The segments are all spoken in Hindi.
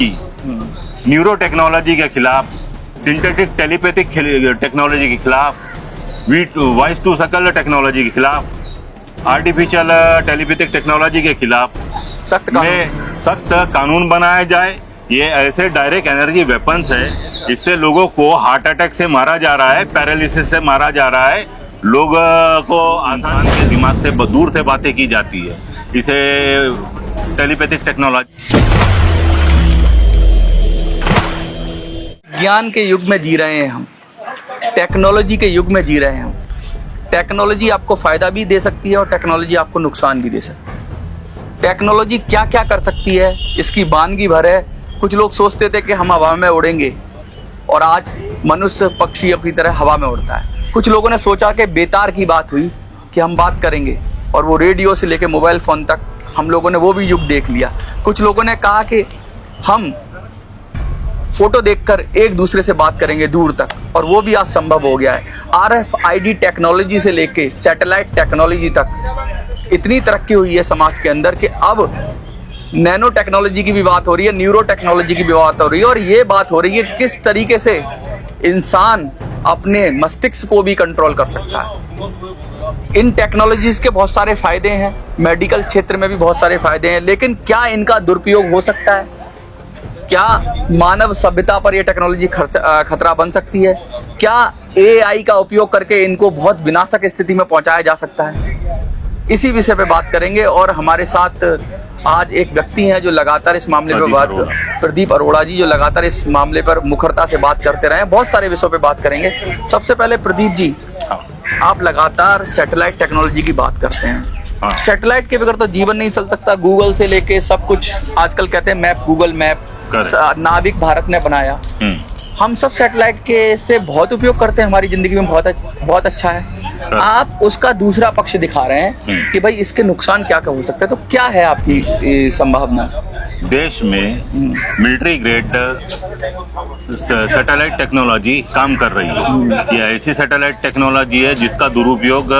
की, न्यूरो टेक्नोलॉजी के खिलाफ, सिंथेटिक टेलीपैथिक टेक्नोलॉजी के खिलाफ, वॉइस टू सकल टेक्नोलॉजी के खिलाफ, आर्टिफिशियल टेलीपैथिक टेक्नोलॉजी के खिलाफ सख्त कानून बनाया जाए। ये ऐसे डायरेक्ट एनर्जी वेपन्स है, इससे लोगों को हार्ट अटैक से मारा जा रहा है, पैरालिसिस से मारा जा रहा है, लोग को आसान के दिमाग से दूर से बातें की जाती है। इसे टेलीपैथिक टेक्नोलॉजी, ज्ञान के युग में जी रहे हैं हम, टेक्नोलॉजी के युग में जी रहे हैं हम। टेक्नोलॉजी आपको फायदा भी दे सकती है और टेक्नोलॉजी आपको नुकसान भी दे सकती है। टेक्नोलॉजी क्या क्या कर सकती है इसकी वानगी भर है। कुछ लोग सोचते थे कि हम हवा में उड़ेंगे और आज मनुष्य पक्षी अपनी तरह हवा में उड़ता है। कुछ लोगों ने सोचा कि बेतार की बात हुई कि हम बात करेंगे, और वो रेडियो से लेके मोबाइल फ़ोन तक हम लोगों ने वो भी युग देख लिया। कुछ लोगों ने कहा कि हम फोटो देखकर एक दूसरे से बात करेंगे दूर तक, और वो भी आज संभव हो गया है। RFID टेक्नोलॉजी से लेके सैटेलाइट टेक्नोलॉजी तक इतनी तरक्की हुई है समाज के अंदर कि अब नैनो टेक्नोलॉजी की भी बात हो रही है, न्यूरो टेक्नोलॉजी की भी बात हो रही है, और ये बात हो रही है कि किस तरीके से इंसान अपने मस्तिष्क को भी कंट्रोल कर सकता है। इन टेक्नोलॉजीज के बहुत सारे फायदे हैं, मेडिकल क्षेत्र में भी बहुत सारे फायदे हैं, लेकिन क्या इनका दुरुपयोग हो सकता है? क्या मानव सभ्यता पर यह टेक्नोलॉजी खतरा बन सकती है? क्या AI का उपयोग करके इनको बहुत विनाशक स्थिति में पहुंचाया जा सकता है? इसी विषय पे बात करेंगे, और हमारे साथ आज एक व्यक्ति हैं जो लगातार इस मामले पर प्रदीप अरोड़ा जी, जो लगातार इस मामले पर मुखरता से बात करते रहे हैं। बहुत सारे विषयों पे बात करेंगे। सबसे पहले प्रदीप जी, आप लगातार सैटेलाइट टेक्नोलॉजी की बात करते हैं। सैटेलाइट के बगैर तो जीवन नहीं चल सकता। गूगल से लेके सब कुछ, आजकल कहते हैं मैप, गूगल मैप नाविक भारत ने बनाया। हम सब सैटेलाइट के से बहुत उपयोग करते हैं, हमारी जिंदगी में बहुत अच्छा है। आप उसका दूसरा पक्ष दिखा रहे हैं कि भाई इसके नुकसान क्या क्या हो सकते हैं। तो क्या है आपकी संभावना? देश में मिलिट्री ग्रेड सैटेलाइट टेक्नोलॉजी काम कर रही है। ये ऐसी सैटेलाइट टेक्नोलॉजी है जिसका दुरुपयोग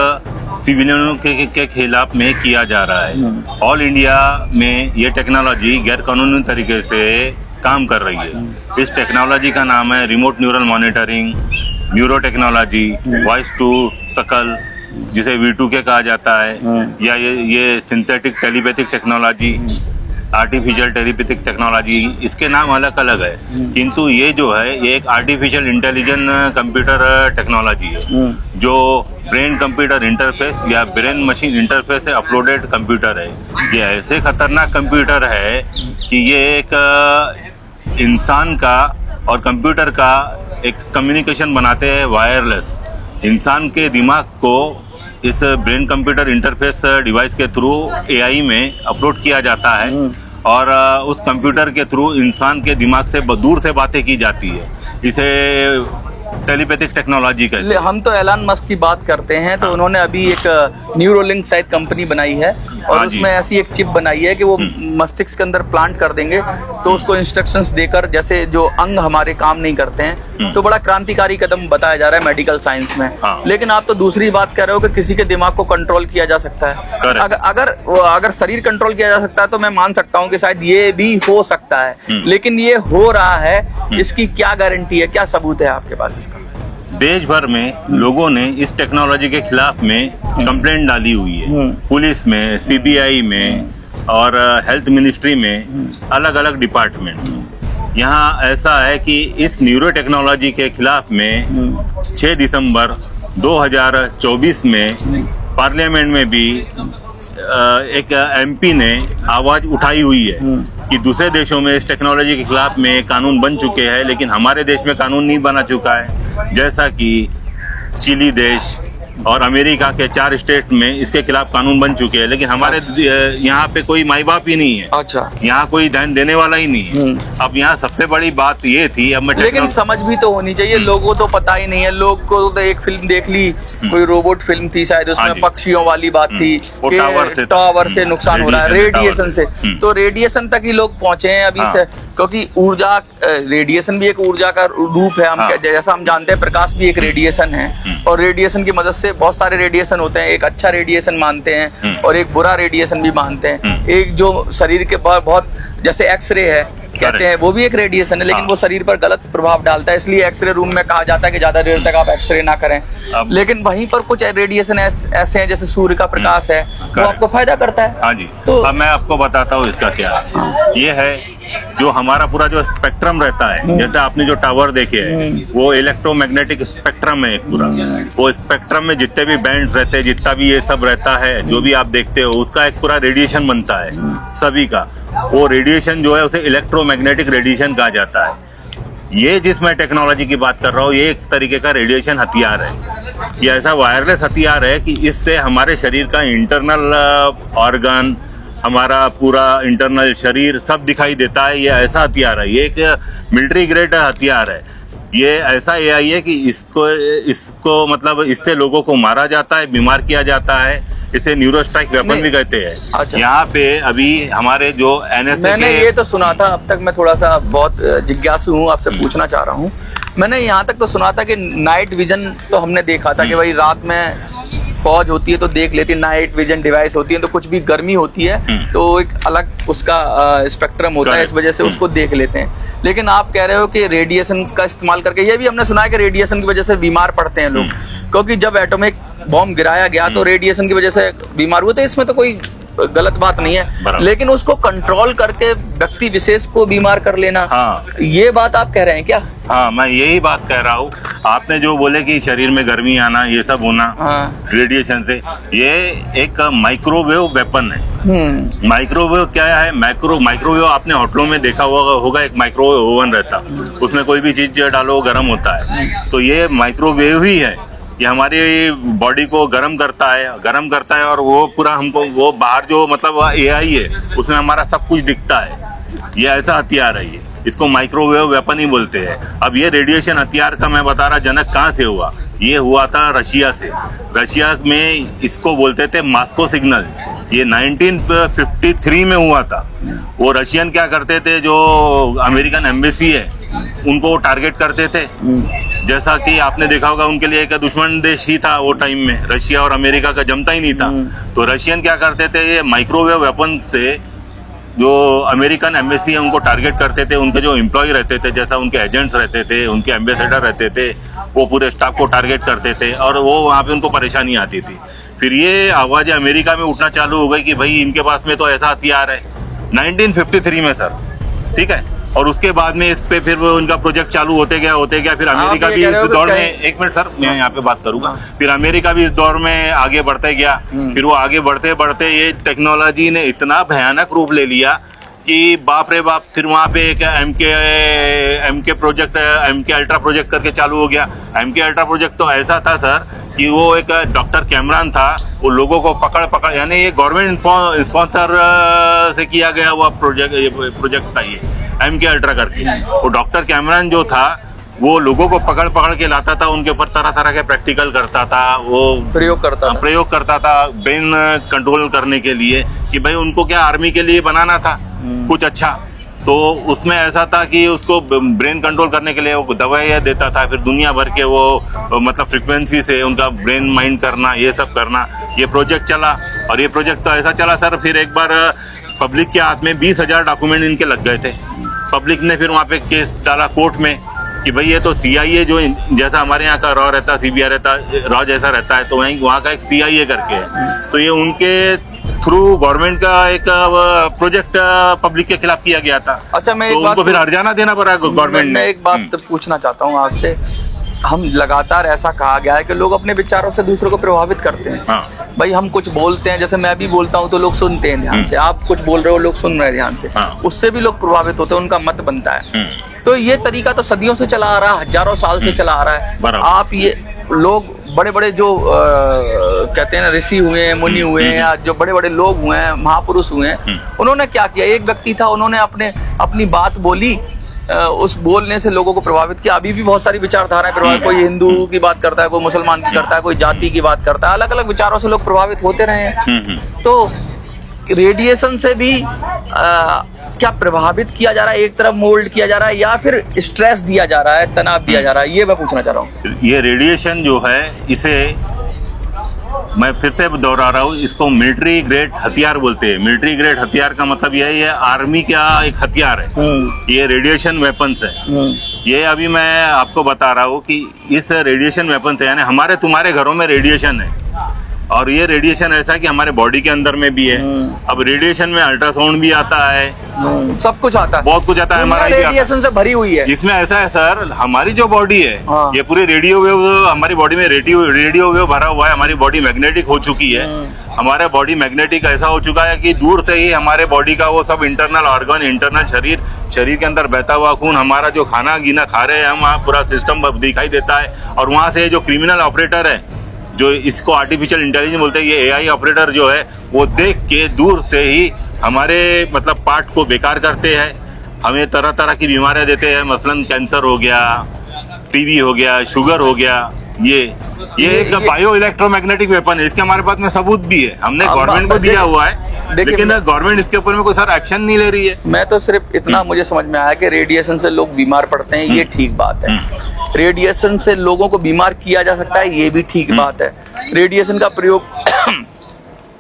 सिविलियनों के खिलाफ में किया जा रहा है। ऑल इंडिया में ये टेक्नोलॉजी गैर कानूनी तरीके से काम कर रही है। इस टेक्नोलॉजी का नाम है remote neural monitoring, neuro technology, voice to skull जिसे V2K कहा जाता है, या ये synthetic telepathic technology, artificial telepathic technology, इसके नाम अलग अलग है, किंतु ये जो है ये एक आर्टिफिशियल इंटेलिजेंट कंप्यूटर टेक्नोलॉजी है, जो ब्रेन कंप्यूटर इंटरफेस या ब्रेन मशीन इंटरफेस से अपलोडेड कंप्यूटर है। ये ऐसे खतरनाक कंप्यूटर है कि ये एक इंसान का और कंप्यूटर का एक कम्युनिकेशन बनाते हैं वायरलेस। इंसान के दिमाग को इस ब्रेन कंप्यूटर इंटरफेस डिवाइस के थ्रू AI में अपलोड किया जाता है, और उस कंप्यूटर के थ्रू इंसान के दिमाग से दूर से बातें की जाती है। इसे टेलीपैथिक टेक्नोलॉजी कहते हैं। हम तो एलन मस्क की बात करते हैं, तो उन्होंने अभी एक न्यूरोलिंक शायद कंपनी बनाई है, और उसमें ऐसी एक चिप बनाई है कि वो मस्तिष्क के अंदर प्लांट कर देंगे, तो उसको इंस्ट्रक्शंस देकर, जैसे जो अंग हमारे काम नहीं करते हैं, तो बड़ा क्रांतिकारी कदम बताया जा रहा है मेडिकल साइंस में। लेकिन आप तो दूसरी बात कर रहे हो कि किसी के दिमाग को कंट्रोल किया जा सकता है। अगर शरीर कंट्रोल किया जा सकता है तो मैं मान सकता हूँ कि शायद ये भी हो सकता है, लेकिन ये हो रहा है, इसकी क्या गारंटी है, क्या सबूत है आपके पास इसका? देश भर में लोगों ने इस टेक्नोलॉजी के खिलाफ में कंप्लेंट डाली हुई है, पुलिस में, CBI में और हेल्थ मिनिस्ट्री में, अलग अलग डिपार्टमेंट। यहाँ ऐसा है कि इस न्यूरो टेक्नोलॉजी के खिलाफ में 6 दिसंबर 2024 में पार्लियामेंट में भी एक MP ने आवाज उठाई हुई है कि दूसरे देशों में इस टेक्नोलॉजी के खिलाफ में कानून बन चुके हैं, लेकिन हमारे देश में कानून नहीं बना चुका है। जैसा कि चिली देश और अमेरिका के 4 स्टेट में इसके खिलाफ कानून बन चुके हैं, लेकिन हमारे यहाँ पे कोई माई बाप ही नहीं है। अच्छा, यहाँ कोई ध्यान देने वाला ही नहीं है। अब यहाँ सबसे बड़ी बात ये थी, अब मैं लेकिन समझ भी तो होनी चाहिए, लोगों को तो पता ही नहीं है। लोग को तो एक फिल्म देख ली, कोई रोबोट फिल्म थी शायद, उसमें पक्षियों वाली बात थी कि टावर से नुकसान हो रहा है, रेडिएशन से। तो रेडिएशन तक ही लोग पहुंचे हैं अभी से, क्योंकि ऊर्जा, रेडिएशन भी एक ऊर्जा का रूप है। हम जैसा हम जानते हैं प्रकाश भी एक रेडिएशन है, और रेडिएशन की मदद से बहुत सारे रेडिएशन होते हैं। एक अच्छा रेडिएशन मानते हैं और एक बुरा रेडिएशन भी मानते हैं। एक जो शरीर के बहुत जैसे एक्सरे है, कहते हैं, वो भी एक रेडिएशन है, लेकिन हाँ। वो शरीर पर गलत प्रभाव डालता है, इसलिए एक्सरे रूम में कहा जाता है कि ज्यादा देर तक आप एक्सरे ना करें। लेकिन वहीं पर कुछ रेडिएशन ऐसे हैं, जैसे सूर्य का प्रकाश है, वो आपको फायदा करता है। हाँ जी। तो अब मैं आपको बताता हूँ इसका क्या है। ये है जो हमारा पूरा जो स्पेक्ट्रम रहता है, जैसे आपने जो टावर देखे हैं, वो इलेक्ट्रोमैग्नेटिक स्पेक्ट्रम है एक पूरा। वो स्पेक्ट्रम में जितने भी बैंड्स रहते हैं, जितना भी ये सब रहता है, जो भी आप देखते हो, उसका एक पूरा रेडिएशन बनता है सभी का। वो रेडिएशन जो है उसे इलेक्ट्रोमैग्नेटिक रेडिएशन कहा जाता है। ये जिस मैं टेक्नोलॉजी की बात कर रहा हूँ, ये एक तरीके का रेडिएशन हथियार है। ये ऐसा वायरलेस हथियार है कि इससे हमारे शरीर का इंटरनल ऑर्गन, हमारा पूरा इंटरनल शरीर सब दिखाई देता है। ये ऐसा हथियार है, ये एक मिलिट्री ग्रेड हथियार है। ये ऐसा एआई है कि इसको मतलब इससे लोगों को मारा जाता है, बीमार किया जाता है। इसे न्यूरोस्ट्राइक वेपन भी कहते हैं। अच्छा। यहाँ पे अभी हमारे जो एनएसए मैंने ये तो सुना था, अब तक मैं थोड़ा सा बहुत जिज्ञासु हूँ, आपसे पूछना चाह रहा हूँ। मैंने यहाँ तक तो सुना था कि नाइट विजन तो हमने देखा था कि भाई रात में फौज होती है तो देख लेती है, नाइट विजन डिवाइस होती है, तो कुछ भी गर्मी होती है तो एक अलग उसका स्पेक्ट्रम होता है, इस वजह से उसको देख लेते हैं। लेकिन आप कह रहे हो कि रेडिएशन का इस्तेमाल करके, ये भी हमने सुना है कि रेडिएशन की वजह से बीमार पड़ते हैं लोग, क्योंकि जब एटॉमिक बॉम्ब गिराया गया तो रेडिएशन की वजह से बीमार हुए। तो इसमें तो कोई गलत बात नहीं है, लेकिन उसको कंट्रोल करके व्यक्ति विशेष को बीमार कर लेना, ये बात आप कह रहे हैं क्या? हाँ, मैं यही बात कह रहा हूँ। आपने जो बोले कि शरीर में गर्मी आना, ये सब होना रेडिएशन से, ये एक माइक्रोवेव वेपन है। माइक्रोवेव क्या है? माइक्रोवेव आपने होटलों में देखा होगा, एक माइक्रोवेव ओवन रहता, उसमें कोई भी चीज डालो गर्म होता है। तो ये माइक्रोवेव ही है। ये हमारी बॉडी को गर्म करता है और वो पूरा हमको वो बाहर जो मतलब एआई है उसमें हमारा सब कुछ दिखता है। ये ऐसा हथियार है। ये इसको माइक्रोवेव वेपन ही बोलते हैं। अब ये रेडिएशन हथियार का मैं बता रहा, जनक कहाँ से हुआ? ये हुआ था रशिया से। रशिया में इसको बोलते थे मॉस्को सिग्नल। ये 1953 में हुआ था। वो रशियन क्या करते थे, जो अमेरिकन एम्बेसी है उनको टारगेट करते थे। जैसा कि आपने देखा होगा, उनके लिए एक दुश्मन देश ही था वो टाइम में, रशिया और अमेरिका का जमता ही नहीं था। तो रशियन क्या करते थे, ये माइक्रोवेव वेपन से जो अमेरिकन एम्बेसी है उनको टारगेट करते थे। उनके जो एम्प्लॉय रहते थे, जैसा उनके एजेंट्स रहते थे, उनके एम्बेसडर रहते थे, वो पूरे स्टाफ को टारगेट करते थे और वो वहाँ पे उनको परेशानी आती थी। फिर ये आवाज़ें अमेरिका में उठना चालू हो गई कि भाई इनके पास में तो ऐसा हथियार है। 1953 में सर, ठीक है। और उसके बाद में इस पे फिर वो उनका प्रोजेक्ट चालू होते गया। फिर अमेरिका भी इस दौर में, एक मिनट सर मैं यहाँ पे बात करूंगा, फिर अमेरिका भी इस दौर में आगे बढ़ते गया। फिर वो आगे बढ़ते बढ़ते ये टेक्नोलॉजी ने इतना भयानक रूप ले लिया कि बाप रे बाप। फिर वहाँ पे एक MK project, MK ultra project करके चालू हो गया। एमके अल्ट्रा प्रोजेक्ट तो ऐसा था सर कि वो एक डॉक्टर कैमरन था, वो लोगों को पकड़ यानी ये गवर्नमेंट स्पॉन्सर से किया गया हुआ प्रोजेक्ट था ये एमके अल्ट्रा करके। वो डॉक्टर कैमरन जो था वो लोगों को पकड़ के लाता था, उनके ऊपर तरह तरह के प्रैक्टिकल करता था, वो प्रयोग करता था ब्रेन कंट्रोल करने के लिए, कि भाई उनको क्या आर्मी के लिए बनाना था कुछ अच्छा। तो उसमें ऐसा था कि उसको ब्रेन कंट्रोल करने के लिए वो दवाइयाँ देता था, फिर दुनिया भर के वो मतलब फ्रिक्वेंसी से उनका ब्रेन माइंड करना, ये सब करना। ये प्रोजेक्ट चला और ये प्रोजेक्ट तो ऐसा चला सर, फिर एक बार पब्लिक के हाथ में 20,000 डॉक्यूमेंट इनके लग गए थे। पब्लिक ने फिर वहाँ पे केस डाला कोर्ट में कि भाई ये तो सीआईए, जो जैसा हमारे यहाँ का रॉ रहता, सीबीआई रहता, रॉ जैसा रहता है, तो वहाँ का एक सीआईए करके है। तो ये उनके थ्रू गवर्नमेंट का एक प्रोजेक्ट पब्लिक के खिलाफ किया गया था। अच्छा, मैं तो उनको फिर हर्जाना देना पड़ा गवर्नमेंट ने। मैं एक बात पूछना चाहता हूँ आपसे। हम लगातार ऐसा कहा गया है कि लोग अपने विचारों से दूसरों को प्रभावित करते हैं। भाई हम कुछ बोलते हैं, जैसे मैं भी बोलता हूँ तो लोग सुनते हैं ध्यान से, आप कुछ बोल रहे हो लोग सुन रहे हैं ध्यान से, उससे भी लोग प्रभावित होते हैं, उनका मत बनता है। तो ये तरीका तो सदियों से चला आ रहा है, हजारों साल से चला आ रहा है। आप ये लोग बड़े बड़े जो कहते हैं ना, ऋषि हुए हैं, मुनि हुए हैं, या जो बड़े बड़े लोग हुए हैं, महापुरुष हुए हैं, उन्होंने क्या किया? एक व्यक्ति था, उन्होंने अपनी बात बोली, उस बोलने से लोगों को प्रभावित किया। अभी भी बहुत सारी विचारधाराएं प्रभावित, कोई हिंदू की बात करता है, कोई मुसलमान की करता है, कोई जाति की बात करता है, अलग अलग विचारों से लोग प्रभावित होते रहे हैं। तो रेडिएशन से भी क्या प्रभावित किया जा रहा है, एक तरफ मोल्ड किया जा रहा है, या फिर स्ट्रेस दिया जा रहा है, तनाव दिया जा रहा है? ये मैं पूछना चाह रहा हूँ। ये रेडिएशन जो है, इसे मैं फिर से दोहरा रहा हूँ, इसको मिलिट्री ग्रेड हथियार बोलते हैं। मिलिट्री ग्रेड हथियार का मतलब यही है, आर्मी का एक हथियार है। ये रेडिएशन वेपन्स है। ये अभी मैं आपको बता रहा हूँ कि इस रेडिएशन वेपन से, यानी हमारे तुम्हारे घरों में रेडिएशन है, और ये रेडिएशन ऐसा है कि हमारे बॉडी के अंदर में भी है। अब रेडिएशन में अल्ट्रासाउंड भी आता है, सब कुछ आता है, बहुत कुछ आता है, हमारा रेडिएशन से भरी हुई है। इसमें ऐसा है सर, हमारी जो बॉडी है, हाँ। ये पूरी रेडियो वेव, हमारी बॉडी में रेडियो वेव भरा हुआ है। हमारी बॉडी मैग्नेटिक हो चुकी है। हमारा बॉडी मैग्नेटिक ऐसा हो चुका है कि दूर से ही हमारे बॉडी का वो सब इंटरनल ऑर्गन, इंटरनल शरीर के अंदर बहता हुआ खून, हमारा जो खाना गीना खा रहे हैं हम, वहाँ पूरा सिस्टम दिखाई देता है। और वहाँ से जो क्रिमिनल ऑपरेटर है, जो इसको आर्टिफिशियल इंटेलिजेंस बोलते हैं, ये एआई ऑपरेटर जो है, वो देख के दूर से ही हमारे मतलब पार्ट को बेकार करते हैं। हमें तरह तरह की बीमारियां देते हैं, मसलन कैंसर हो गया, टीबी हो गया, शुगर हो गया। ये एक बायो इलेक्ट्रोमैग्नेटिक वेपन है। इसके हमारे पास में सबूत भी है, हमने गवर्नमेंट को दिया हुआ है, लेकिन गवर्नमेंट इसके ऊपर में कोई सारा एक्शन नहीं ले रही है। मैं तो सिर्फ इतना मुझे समझ में आया कि रेडिएशन से लोग बीमार पड़ते हैं, ये ठीक बात है। रेडिएशन से लोगों को बीमार किया जा सकता है, ये भी ठीक बात है। रेडिएशन का प्रयोग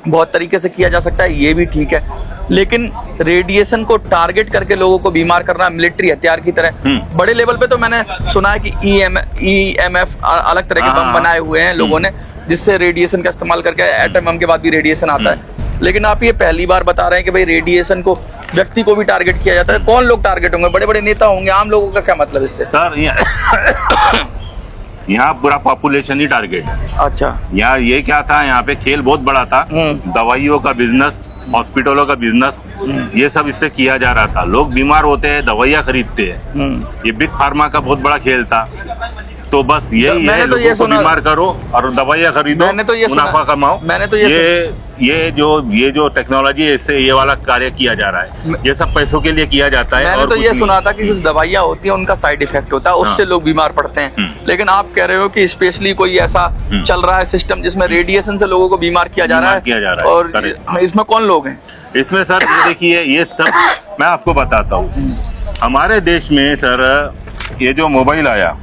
बहुत तरीके से किया जा सकता है, ये भी ठीक है। लेकिन रेडिएशन को टारगेट करके लोगों को बीमार करना मिलिट्री हथियार की तरह, बड़े लेवल पे तो मैंने सुना है कि EMF अलग तरह के बम बनाए हुए हैं लोगों ने, जिससे रेडिएशन का इस्तेमाल करके, एटम बम के बाद भी रेडिएशन आता है। लेकिन आप ये पहली बार बता रहे हैं कि भाई रेडिएशन को व्यक्ति को भी टारगेट किया जाता है। कौन लोग टारगेट होंगे? बड़े बड़े नेता होंगे, आम लोगों का क्या मतलब इससे? सर यहाँ पूरा पॉपुलेशन ही टारगेट है। अच्छा, यहाँ ये क्या था, यहाँ पे खेल बहुत बड़ा था, दवाइयों का बिजनेस, हॉस्पिटलों का बिजनेस, ये सब इससे किया जा रहा था। लोग बीमार होते हैं, दवाइयाँ खरीदते हैं, ये बिग फार्मा का बहुत बड़ा खेल था। तो बस यही है, लोगों को बीमार करो और दवाइयाँ खरीदो, मुनाफा कमाओ। मैंने तो ये जो टेक्नोलॉजी है, इससे ये वाला कार्य किया जा रहा है। ये सब पैसों के लिए किया जाता है। मैंने तो ये सुना था कि कुछ दवाइयाँ होती हैं, उनका साइड इफेक्ट होता है, उससे लोग बीमार पड़ते हैं। लेकिन आप कह रहे हो कि स्पेशली कोई ऐसा चल रहा है सिस्टम जिसमें रेडिएशन से लोगों को बीमार किया जा रहा है। और इसमें कौन लोग हैं? इसमें सर ये देखिए, ये सब मैं आपको बताता हूँ। हमारे देश में सर ये जो मोबाइल आया,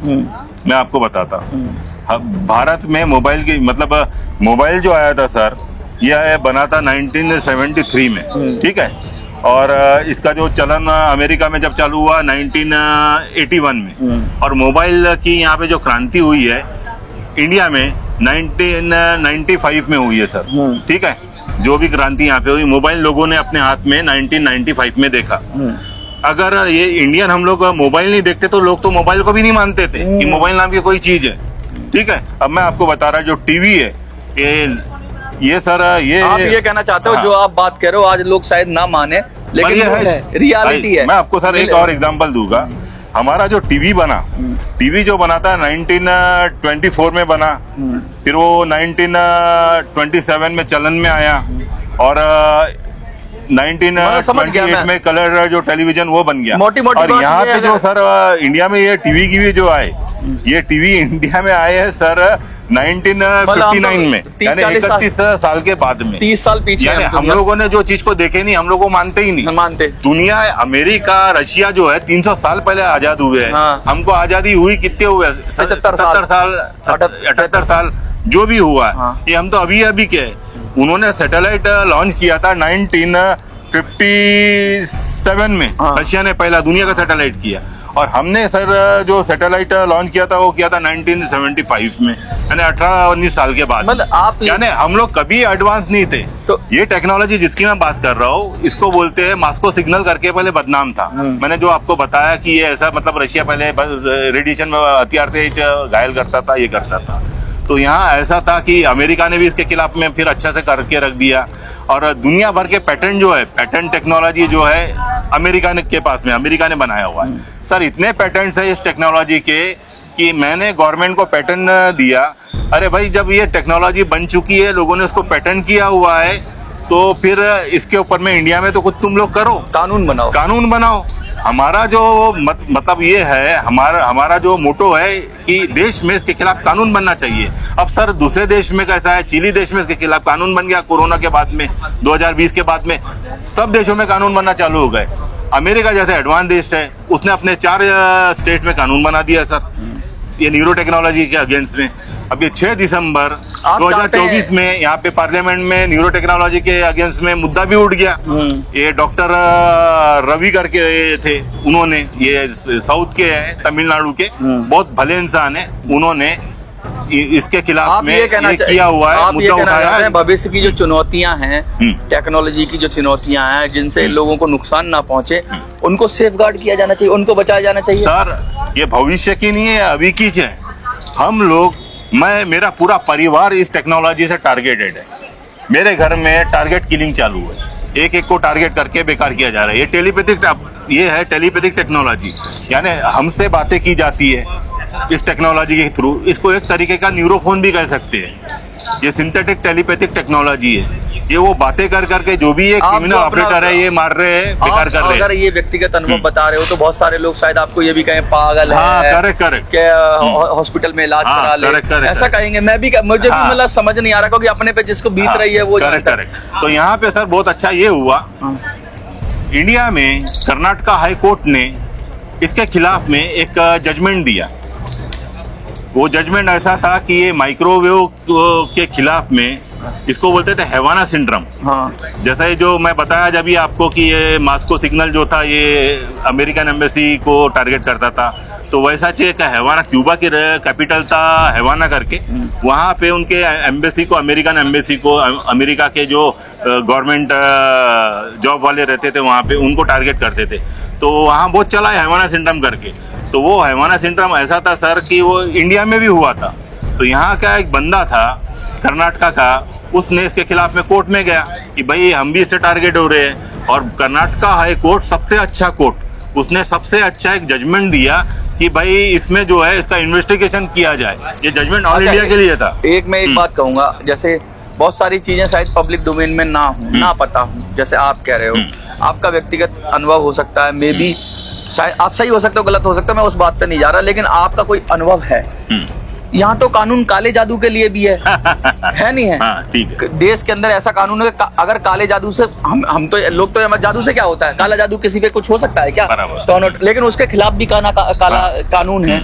मैं आपको बताता हूँ। भारत में मोबाइल की मतलब मोबाइल जो आया था सर, यह बना था 1973 में, ठीक है। और इसका जो चलन अमेरिका में जब चालू हुआ 1981 में। और मोबाइल की यहाँ पे जो क्रांति हुई है इंडिया में 1995 में हुई है सर, ठीक है। जो भी क्रांति यहाँ पे हुई, मोबाइल लोगों ने अपने हाथ में 1995 में देखा। अगर ये इंडियन हम लोग मोबाइल नहीं देखते तो लोग तो मोबाइल को भी नहीं मानते थे कि मोबाइल नाम की कोई चीज है, ठीक है। अब मैं आपको बता रहा, जो टीवी है, ये सर, ये आप ये कहना चाहते हो, जो आप बात कह रहे हो आज लोग शायद ना माने, लेकिन ये है रियलिटी है। मैं आपको सर एक और एग्जांपल दूंगा। हमारा जो टीवी बना, टीवी जो बना था 1924 में बना, फिर वो 1927 में चलन में आया, और 1928 में कलर जो टेलीविजन वो बन गया। और यहाँ पे जो सर इंडिया में ये टीवी की भी जो आए, ये टीवी इंडिया में आए हैं सर 1959 में, यानी 31 साल के बाद में, 30 साल पीछे। यानी हम लोगों ने जो चीज को देखे नहीं, हम लोग को मानते ही नहीं मानते। दुनिया, अमेरिका, रशिया जो है 300 साल पहले आजाद हुए हैं। हाँ। हमको आजादी हुई कितने हुए? 77 साल, 78 साल जो भी हुआ है। हाँ। ये हम तो अभी के, उन्होंने सैटेलाइट लॉन्च किया था 1957 में। हाँ। रशिया ने पहला दुनिया का सैटेलाइट किया, और हमने सर जो सैटेलाइट लॉन्च किया था वो किया था 1975 में, यानी 18-19 साल के बाद। मतलब आप, यानी हम लोग कभी एडवांस नहीं थे। तो ये टेक्नोलॉजी जिसकी मैं बात कर रहा हूँ, इसको बोलते हैं मास्को सिग्नल करके, पहले बदनाम था। मैंने जो आपको बताया कि ये ऐसा, मतलब रशिया पहले रेडिएशन में हथियार से घायल करता था, ये करता था। तो यहाँ ऐसा था कि अमेरिका ने भी इसके खिलाफ में फिर अच्छा से करके रख दिया। और दुनिया भर के पैटेंट जो है, पैटेंट टेक्नोलॉजी जो है अमेरिका के पास में, अमेरिका ने बनाया हुआ है सर। इतने पैटेंट्स है इस टेक्नोलॉजी के कि मैंने गवर्नमेंट को पैटेंट दिया। अरे भाई, जब ये टेक्नोलॉजी बन चुकी है, लोगों ने उसको पैटेंट किया हुआ है, तो फिर इसके ऊपर में इंडिया में तो कुछ तुम लोग करो, कानून बनाओ। हमारा जो मतलब ये है, हमारा जो मोटो है कि देश में इसके खिलाफ कानून बनना चाहिए। अब सर दूसरे देश में कैसा है, चिली देश में इसके खिलाफ कानून बन गया कोरोना के बाद में, 2020 के बाद में सब देशों में कानून बनना चालू हो गए। अमेरिका जैसे एडवांस देश है, उसने अपने 4 स्टेट में कानून बना दिया सर। ये न्यूरो टेक्नोलॉजी के अगेंस्ट में। अब ये 6 दिसंबर आप 2024 में यहाँ पे पार्लियामेंट में न्यूरो टेक्नोलॉजी के अगेंस्ट में मुद्दा भी उठ गया। ये डॉक्टर रवि करके थे, उन्होंने, ये साउथ के हैं, तमिलनाडु के, बहुत भले इंसान है, उन्होंने इसके खिलाफ आप में ये किया हुआ है, आप ये मुद्दा कहना उठाया चाहते हैं है। भविष्य की जो चुनौतियां हैं, टेक्नोलॉजी की जो चुनौतियां हैं, जिनसे लोगों को नुकसान ना पहुंचे, उनको सेफगार्ड किया जाना चाहिए, उनको बचाया जाना चाहिए। सर ये भविष्य की नहीं है, अभी की है। हम लोग, मेरा पूरा परिवार इस टेक्नोलॉजी से टारगेटेड है। मेरे घर में टारगेट किलिंग चालू है, एक एक को टारगेट करके बेकार किया जा रहा है। ये है टेलीपैथिक टेक्नोलॉजी, यानी हमसे बातें की जाती है इस टेक्नोलॉजी के थ्रू। इसको एक तरीके का न्यूरोफोन भी कह सकते हैं। ये सिंथेटिक टेलीपैथिक टेक्नोलॉजी है। ये वो बातें कर करके जो भी ये क्रिमिनल ऑपरेटर है, ये मार रहे हैं, बेकार कर रहे हैं। अगर ये व्यक्तिगत अनुभव बता रहे हो तो बहुत सारे लोग शायद आपको ये भी कहें पागल है, करेक्ट, हॉस्पिटल में इलाज करा ले, करेक्ट, ऐसा कहेंगे। मुझे भी मतलब समझ नहीं आ रहा, क्योंकि अपने पे जिसको बीत रही है वो जानता है। करेक्ट। तो यहाँ पे सर बहुत अच्छा ये हुआ, इंडिया में कर्नाटका हाई कोर्ट ने इसके खिलाफ में एक जजमेंट दिया। वो जजमेंट ऐसा था कि ये माइक्रोवेव के खिलाफ में, इसको बोलते थे हैवाना सिंड्रोम। जैसा ये जो मैं बताया जब ये आपको कि ये मास्को सिग्नल जो था ये अमेरिकन एम्बेसी को टारगेट करता था, तो वैसा एक हैवाना, क्यूबा की कैपिटल था हैवाना करके, वहाँ पे उनके एम्बेसी को, अमेरिकन एम्बेसी को, अमेरिका के जो गवर्नमेंट जॉब वाले रहते थे वहाँ पे, उनको टारगेट करते थे। तो वहाँ बहुत चला है हैवाना सिंड्रोम करके। तो वो हैवाना सिंड्रोम ऐसा था सर कि वो इंडिया में भी हुआ था। तो यहाँ का एक बंदा था कर्नाटका का, उसने इसके खिलाफ में कोर्ट में गया कि भाई हम भी इससे टारगेट हो रहे हैं। और कर्नाटका हाई कोर्ट सबसे अच्छा कोर्ट, उसने सबसे अच्छा एक जजमेंट दिया कि भाई इसमें जो है इसका इन्वेस्टिगेशन किया जाए। ये जजमेंट ऑल इंडिया के लिए था। मैं एक बात कहूंगा, जैसे बहुत सारी चीजें शायद पब्लिक डोमेन में ना हो, ना पता हो, जैसे आप कह रहे हो, आपका व्यक्तिगत अनुभव हो सकता है, मे बी शायद आप सही हो सकते हो, गलत हो सकता है, मैं उस बात पे नहीं जा रहा, लेकिन आपका कोई अनुभव है। यहाँ तो कानून काले जादू के लिए भी है है नहीं है? ठीक है। देश के अंदर ऐसा कानून है कि अगर काले जादू से हम तो लोग तो जादू से क्या होता है, काला जादू किसी पे कुछ हो सकता है क्या? तो लेकिन उसके खिलाफ भी काला कानून है।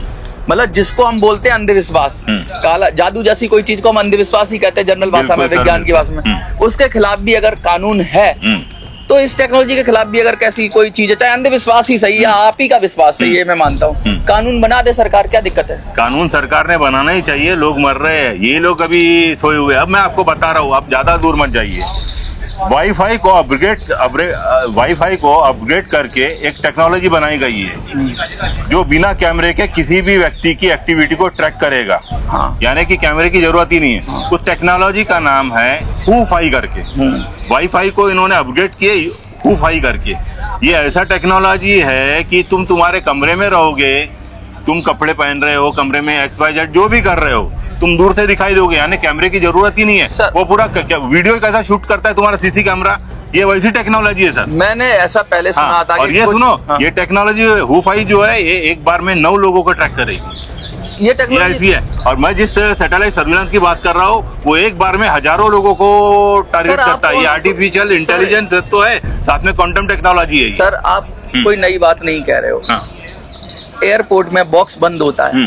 मतलब जिसको हम बोलते हैं अंधविश्वास, काला जादू जैसी कोई चीज को हम अंधविश्वास ही कहते हैं जनरल भाषा में, विज्ञान की भाषा में, उसके खिलाफ भी अगर कानून है, तो इस टेक्नोलॉजी के खिलाफ भी अगर कैसी कोई चीज है, चाहे अंधविश्वास ही सही या आप ही का विश्वास सही है, मैं मानता हूँ, कानून बना दे सरकार, क्या दिक्कत है? कानून सरकार ने बनाना ही चाहिए। लोग मर रहे हैं, ये लोग अभी सोए हुए। अब मैं आपको बता रहा हूँ, आप ज्यादा दूर मत जाइए। वाईफाई को अपग्रेड करके एक टेक्नोलॉजी बनाई गई है जो बिना कैमरे के किसी भी व्यक्ति की एक्टिविटी को ट्रैक करेगा। यानी कि कैमरे की जरूरत ही नहीं है। उस टेक्नोलॉजी का नाम है हूफाई करके। वाईफाई को इन्होंने अपग्रेड किए हूफाई करके। ये ऐसा टेक्नोलॉजी है कि तुम्हारे कमरे में रहोगे, तुम कपड़े पहन रहे हो, कमरे में XYZ जो भी कर रहे हो, तुम दूर से दिखाई दोगे, यानी कैमरे की जरूरत ही नहीं है। वो पूरा वीडियो कैसा शूट करता है तुम्हारा सीसी कैमरा, ये वैसी टेक्नोलॉजी है सर। मैंने ऐसा पहले सुना था। और ये सुनो, ये टेक्नोलॉजी हूफाई जो है, ये एक बार में 9 लोगों को ट्रैक करेगी। ये टेक्नोलॉजी ऐसी है। और मैं जिस सैटेलाइट सर्विलांस की बात कर रहा हूँ, वो एक बार में हजारों लोगों को टारगेट करता है। ये आर्टिफिशियल इंटेलिजेंस तो है, साथ में क्वांटम टेक्नोलॉजी है। सर आप कोई नई बात नहीं कह रहे हो। एयरपोर्ट में बॉक्स बंद होता है,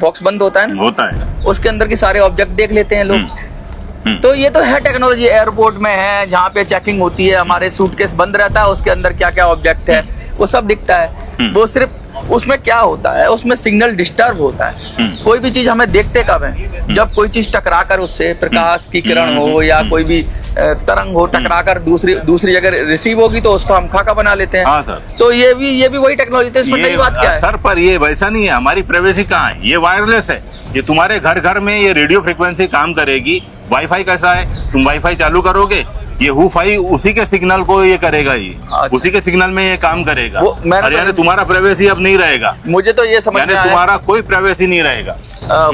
बॉक्स बंद होता है, होता है, उसके अंदर की सारे ऑब्जेक्ट देख लेते हैं लोग। तो ये तो है टेक्नोलॉजी, एयरपोर्ट में है, जहाँ पे चेकिंग होती है, हमारे सूटकेस बंद रहता है, उसके अंदर क्या क्या ऑब्जेक्ट है वो सब दिखता है। वो सिर्फ उसमें क्या होता है, उसमें सिग्नल डिस्टर्ब होता है। कोई भी चीज हमें देखते कब है, जब कोई चीज टकरा कर उससे प्रकाश की किरण हो या कोई भी तरंग हो, टकरा कर दूसरी जगह रिसीव होगी तो उसको हम खाका बना लेते हैं। हाँ सर। तो ये भी वही टेक्नोलॉजी है। इसमें नई बात क्या है सर? पर ये वैसा नहीं है। हमारी प्राइवेसी कहाँ है? ये वायरलेस है। ये तुम्हारे घर घर में ये रेडियो फ्रिक्वेंसी काम करेगी। वाईफाई कैसा है, तुम वाईफाई चालू करोगे, ये हूफाई उसी के सिग्नल को ये करेगा, ये उसी के सिग्नल में ये काम करेगा। यानी तुम्हारा प्राइवेसी अब नहीं रहेगा। मुझे तो ये समझ में आया, तुम्हारा कोई प्राइवेसी नहीं रहेगा।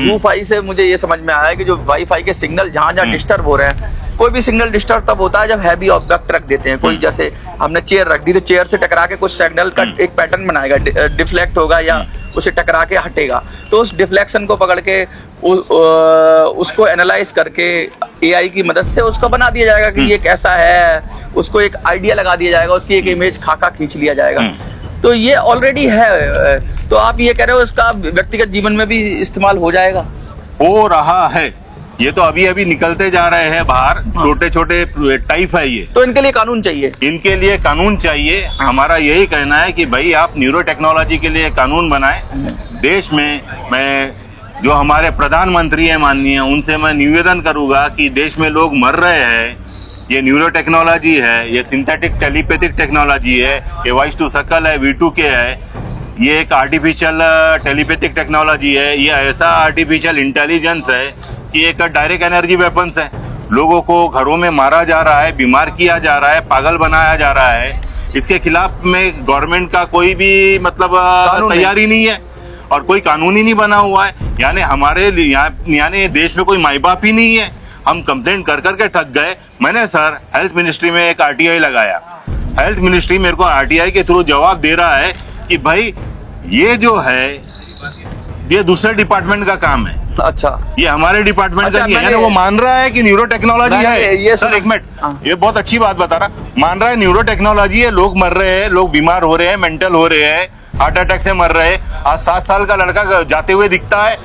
हूफाई से मुझे ये समझ में आया कि जो वाईफाई के सिग्नल जहाँ डिस्टर्ब हो रहे हैं, कोई भी सिग्नल डिस्टर्ब तब होता है जब हैवी ऑब्जेक्ट रख देते हैं। कोई जैसे हमने चेयर रख दी तो चेयर से टकरा के कुछ सिग्नल का एक पैटर्न बनाएगा, डिफ्लेक्ट होगा या उसे टकरा के हटेगा। तो उस डिफ्लेक्शन को पकड़ के उसको एनालाइज करके AI की मदद से उसको बना दिया जाएगा कि ये कैसा है, उसको एक आइडिया लगा दिया जाएगा, उसकी एक इमेज खाका खींच लिया जाएगा। तो ये ऑलरेडी है, तो आप ये कह रहे हो इसका व्यक्तिगत जीवन में भी इस्तेमाल हो जाएगा? हो रहा है, ये तो अभी अभी निकलते जा रहे हैं बाहर, छोटे छोटे टाइप है ये। तो इनके लिए कानून चाहिए? इनके लिए कानून चाहिए। हमारा यही कहना है कि भाई आप न्यूरो टेक्नोलॉजी के लिए कानून बनाएं देश में। मैं जो हमारे प्रधानमंत्री हैं माननीय, उनसे मैं निवेदन करूंगा कि देश में लोग मर रहे हैं, ये न्यूरो टेक्नोलॉजी है, ये सिंथेटिक टेलीपैथिक टेक्नोलॉजी है, ये वॉइस टू सकल है, V2K है, ये एक आर्टिफिशियल टेलीपैथिक टेक्नोलॉजी है, ये ऐसा आर्टिफिशियल इंटेलिजेंस है कि एक डायरेक्ट एनर्जी वेपन्स है। लोगों को घरों में मारा जा रहा है, बीमार किया जा रहा है, पागल बनाया जा रहा है। इसके खिलाफ में गवर्नमेंट का कोई भी मतलब तैयारी नहीं है और कोई कानून ही नहीं बना हुआ है। यानी हमारे यानी देश में कोई माई बाप ही नहीं है। हम कंप्लेंट कर करके थक गए। मैंने सर हेल्थ मिनिस्ट्री में एक RTI लगाया, हेल्थ मिनिस्ट्री मेरे को RTI के थ्रू जवाब दे रहा है कि भाई ये जो है ये दूसरे डिपार्टमेंट का काम है। अच्छा, ये हमारे डिपार्टमेंट अच्छा, का नहीं है। मैंने- वो मान रहा है कि न्यूरो टेक्नोलॉजी है। ये सर एक हाँ। मिनट, ये बहुत अच्छी बात बता रहा, मान रहा है न्यूरो टेक्नोलॉजी है, लोग मर रहे हैं, लोग बीमार हो रहे हैं, मेंटल हो रहे हैं, हार्ट अटैक से मर रहे हैं। आज 7 साल का लड़का जाते हुए दिखता है,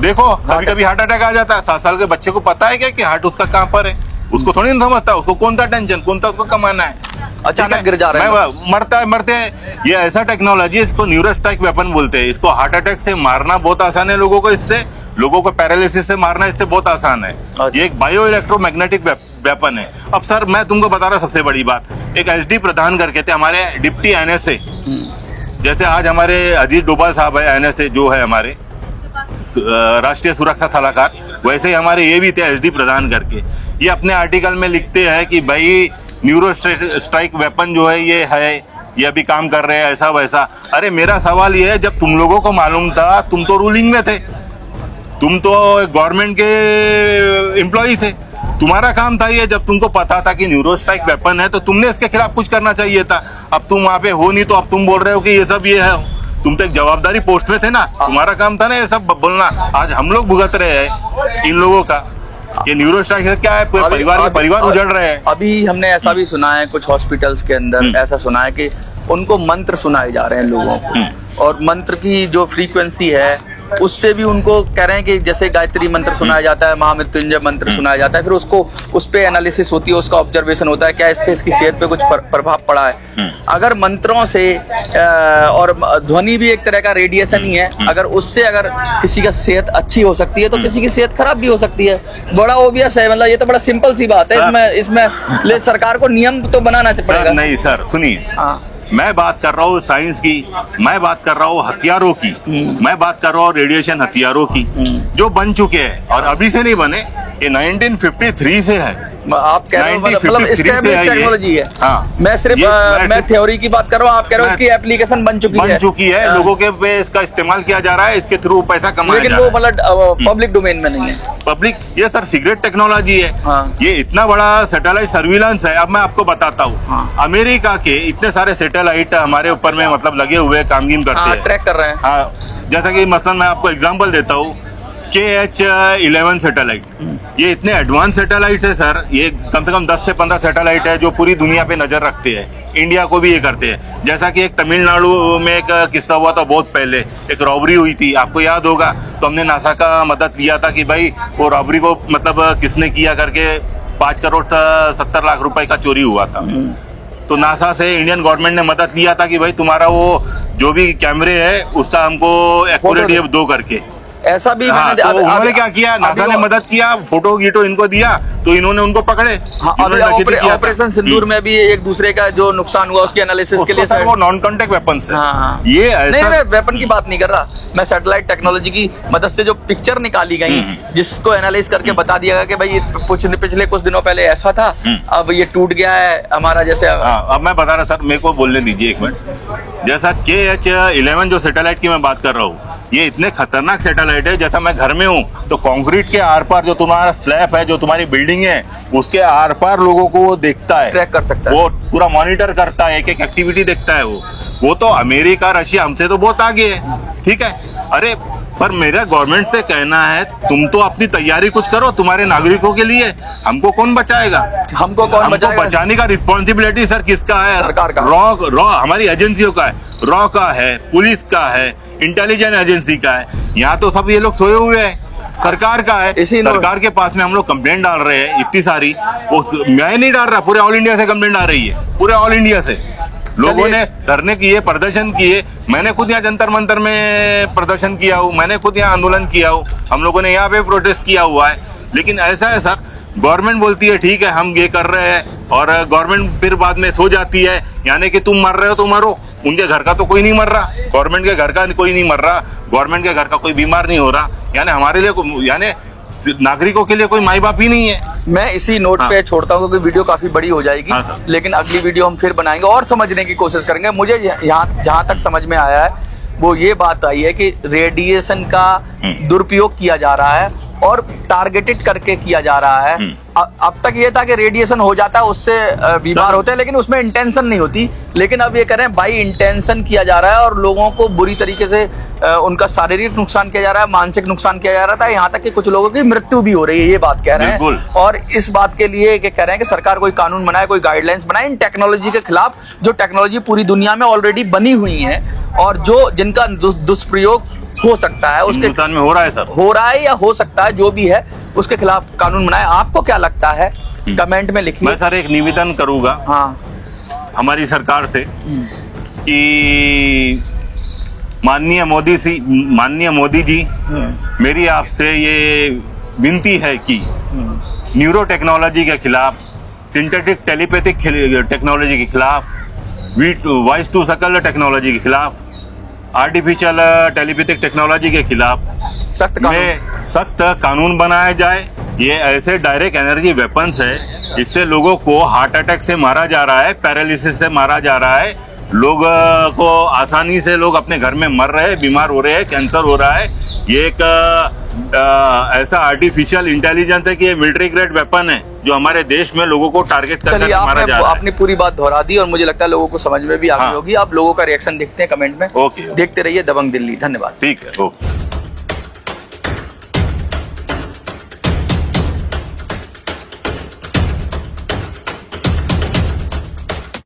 देखो कभी कभी हार्ट अटैक आ जाता है। 7 साल के बच्चे को पता है क्या कि हार्ट उसका कहाँ पर है? उसको थोड़ी नहीं समझता, उसको कौन सा टेंशन, कौन सा उसको कमाना है। अचानक गिर जा रहे हैं, मरता है, मरते हैं। ये ऐसा टेक्नोलॉजी, इसको न्यूरो स्ट्राइक वेपन बोलते हैं। इसको हार्ट अटैक से मारना बहुत आसान है लोगों को, इससे लोगों को पैरालिसिस से मारना इससे बहुत आसान है। ये एक बायो इलेक्ट्रोमैग्नेटिक वेपन है। अब सर मैं तुमको बता रहा सबसे बड़ी बात, एक SD प्रधान करके थे हमारे डिप्टी NSA, जैसे आज हमारे अजीत डोभाल साहब है NSA जो है हमारे राष्ट्रीय सुरक्षा सलाहकार, वैसे ही हमारे ये भी थे SD प्रधान करके। ये अपने आर्टिकल में लिखते हैं कि भाई न्यूरो स्ट्राइक वेपन जो है ये अभी काम कर रहे हैं ऐसा वैसा। अरे मेरा सवाल ये है, जब तुम लोगों को मालूम था, तुम तो रूलिंग में थे, तुम तो गवर्नमेंट के एम्प्लॉय थे, तुम्हारा काम था ये। जब तुमको पता था कि न्यूरो स्ट्राइक वेपन है तो तुमने इसके खिलाफ कुछ करना चाहिए था। अब तुम वहां पे हो नहीं, तो अब तुम बोल रहे हो कि ये सब ये है। तुम तो एक जवाबदारी पोस्ट में थे ना, तुम्हारा काम था ना ये सब बोलना। आज हम लोग भुगत रहे हैं इन लोगों का। ये न्यूरो स्ट्राइक से क्या है, पूरे परिवार के परिवार उजड़ रहे हैं। अभी हमने ऐसा भी सुना है कुछ हॉस्पिटल्स के अंदर, ऐसा सुना है कि उनको मंत्र सुनाए जा रहे हैं लोगों को, और मंत्र की जो फ्रीक्वेंसी है उससे भी उनको कह रहे हैं कि जैसे गायत्री मंत्र सुनाया जाता है, महामृत्युंजय मंत्र सुनाया जाता है, फिर उसको उस पे एनालिसिस होती है, उसका ऑब्जर्वेशन होता है क्या इससे इसकी सेहत पे कुछ प्रभाव पड़ा है। अगर मंत्रों से और ध्वनि भी एक तरह का रेडिएशन ही है, अगर उससे अगर किसी का सेहत अच्छी हो सकती है तो किसी की सेहत खराब भी हो सकती है। बड़ा ओबियस है, मतलब ये तो बड़ा सिंपल सी बात है। इसमें सरकार को नियम तो बनाना पड़ेगा। नहीं सर सुनिए, मैं बात कर रहा हूँ साइंस की, मैं बात कर रहा हूँ हथियारों की, मैं बात कर रहा हूँ रेडिएशन हथियारों की जो बन चुके हैं और अभी से नहीं बने, ये 1953 से है। आप कह रहे हो मतलब एस्टैब्लिश टेक्नोलॉजी है। हाँ, मैं सिर्फ मैं थ्योरी की बात कर रहा हूँ, आप कह रहे हो इसकी एप्लीकेशन बन चुकी है। लोगों के पे इसका इस्तेमाल किया जा रहा है, इसके थ्रू पैसा कमाया जा रहा है। लेकिन वो मतलब पब्लिक डोमेन में नहीं है। पब्लिक, ये सर सिगरेट टेक्नोलॉजी है। हाँ। ये इतना बड़ा सैटेलाइट सर्विलांस है। अब मैं आपको बताता हूँ, हाँ। अमेरिका के इतने सारे सैटेलाइट हमारे ऊपर में मतलब लगे हुए कामगिन करते हैं, ट्रैक कर रहे हैं। हाँ, जैसा कि मसलन मैं आपको एग्जांपल देता हूँ, KH-11 सैटेलाइट, ये इतने एडवांस सैटेलाइट है सर। ये कम से कम 10 से 15 सैटेलाइट है जो पूरी दुनिया पे नजर रखते हैं, इंडिया को भी ये करते हैं। जैसा कि एक तमिलनाडु में एक किस्सा हुआ था बहुत पहले, एक रॉबरी हुई थी, आपको याद होगा, तो हमने नासा का मदद लिया था कि भाई वो रॉबरी को मतलब किसने किया करके 5 करोड़ 70 लाख रुपए का चोरी हुआ था। तो नासा से इंडियन गवर्नमेंट ने मदद लिया था कि भाई तुम्हारा वो जो भी कैमरे है उसका हमको एक्यूरेट दो करके। ऐसा भी हाँ, तो उन्होंने क्या किया, नासा ने मदद किया, फोटो वीटो इनको दिया, तो इन्होंने उनको पकड़े। हाँ, ऑपरेशन सिंदूर में भी एक दूसरे का जो नुकसान हुआ उसके एनालिसिस के लिए सर वो नॉन कॉन्टेक्ट वेपन्स है। हाँ, ये ऐसा नहीं, मैं वेपन की बात नहीं कर रहा, मैं सैटेलाइट टेक्नोलॉजी की मदद से जो पिक्चर निकाली गई जिसको एनालाइज करके बता दिया गया कि भाई पिछले कुछ दिनों पहले ऐसा था, अब ये टूट गया है हमारा। जैसे अब मैं बता रहा सर, मेरे को बोलने दीजिए एक मिनट। जैसा KH-11 जो सैटेलाइट की मैं बात कर रहा हूँ, ये इतने खतरनाक सैटेलाइट है। जैसा मैं घर में हूँ तो कंक्रीट के आर पार जो तुम्हारा स्लैब है, जो तुम्हारी बिल्डिंग है, उसके आर पार लोगों को वो देखता है, ट्रैक कर सकता है, वो पूरा मॉनिटर करता है, एक एक एक्टिविटी देखता है। वो तो अमेरिका रशिया हमसे तो बहुत आगे है, ठीक है। अरे पर मेरा गवर्नमेंट से कहना है तुम तो अपनी तैयारी कुछ करो तुम्हारे नागरिकों के लिए, हमको कौन बचाएगा? हमको कौन हमको बचाएगा? बचाने का रिस्पॉन्सिबिलिटी सर किसका है? सरकार का। रॉ हमारी एजेंसियों का है, रॉ का है, पुलिस का है, इंटेलिजेंस एजेंसी का है। यहाँ तो सब ये लोग सोए हुए हैं, सरकार का है। सरकार के पास में हम लोग कंप्लेंट डाल रहे हैं इतनी सारी, वो मैं नहीं डाल रहा, पूरे ऑल इंडिया से कंप्लेंट आ रही है, पूरे ऑल इंडिया से लोगों ने धरने किए, प्रदर्शन किए। मैंने खुद यहाँ जंतर मंतर में प्रदर्शन किया हूँ, मैंने खुद यहाँ आंदोलन किया हूँ, हम लोगों ने यहाँ पे प्रोटेस्ट किया हुआ है। लेकिन ऐसा है सर, गवर्नमेंट बोलती है ठीक है हम ये कर रहे हैं, और गवर्नमेंट फिर बाद में सो जाती है, यानी कि तुम मर रहे हो तो मरो, उनके घर का तो कोई नहीं मर रहा, गवर्नमेंट के घर का कोई नहीं मर रहा, गवर्नमेंट के घर का कोई बीमार नहीं हो रहा, यानी हमारे लिए यानी नागरिकों के लिए कोई माई बाप ही नहीं है। मैं इसी नोट पे छोड़ता हूँ क्योंकि वीडियो काफी बड़ी हो जाएगी। लेकिन अगली वीडियो हम फिर बनाएंगे और समझने की कोशिश करेंगे। मुझे यहाँ जहाँ तक समझ में आया है वो ये बात आई है कि रेडिएशन का दुरुपयोग किया जा रहा है और टारगेटेड करके किया जा रहा है। अब तक ये था कि रेडिएशन हो जाता है उससे बीमार होते हैं, लेकिन उसमें इंटेंशन नहीं होती। लेकिन अब ये कह रहे हैं बाई इंटेंशन किया जा रहा है और लोगों को बुरी तरीके से उनका शारीरिक नुकसान किया जा रहा है, मानसिक नुकसान किया जा रहा था, यहाँ तक कि कुछ लोगों की मृत्यु भी हो रही है, ये बात कह रहे हैं। और इस बात के लिए कह रहे हैं कि सरकार कोई कानून बनाए, कोई गाइडलाइंस बनाए इन टेक्नोलॉजी के खिलाफ, जो टेक्नोलॉजी पूरी दुनिया में ऑलरेडी बनी हुई है और जो जिनका दुष्प्रयोग हो सकता है, उसके हिंदुस्तान में हो रहा है सर, हो रहा है या हो सकता है, जो भी है उसके खिलाफ कानून बनाए। आपको क्या लगता है कमेंट में लिखिए। मैं सर एक निवेदन करूंगा हमारी सरकार से कि माननीय मोदी जी, मेरी आपसे ये विनती है कि न्यूरो टेक्नोलॉजी के खिलाफ, सिंथेटिक टेलीपैथिक टेक्नोलॉजी के खिलाफ, वॉइस टू शकल टेक्नोलॉजी के खिलाफ, आर्टिफिशियल टेलीपैथिक टेक्नोलॉजी के खिलाफ सख्त कानून बनाया जाए। ये ऐसे डायरेक्ट एनर्जी वेपन्स है, इससे लोगों को हार्ट अटैक से मारा जा रहा है, पैरालिसिस से मारा जा रहा है, लोग को आसानी से लोग अपने घर में मर रहे हैं, बीमार हो रहे हैं, कैंसर हो रहा है। ये एक ऐसा आर्टिफिशियल इंटेलिजेंस है कि ये मिलिट्री ग्रेड वेपन है जो हमारे देश में लोगों को टारगेट करके मारा जा रहा है। आपने पूरी बात दोहरा दी और मुझे लगता है लोगों को समझ में भी आ गई होगी। आप लोगों का रिएक्शन देखते हैं कमेंट में। ओके, देखते रहिए दबंग दिल्ली। धन्यवाद। ठीक है, ओके।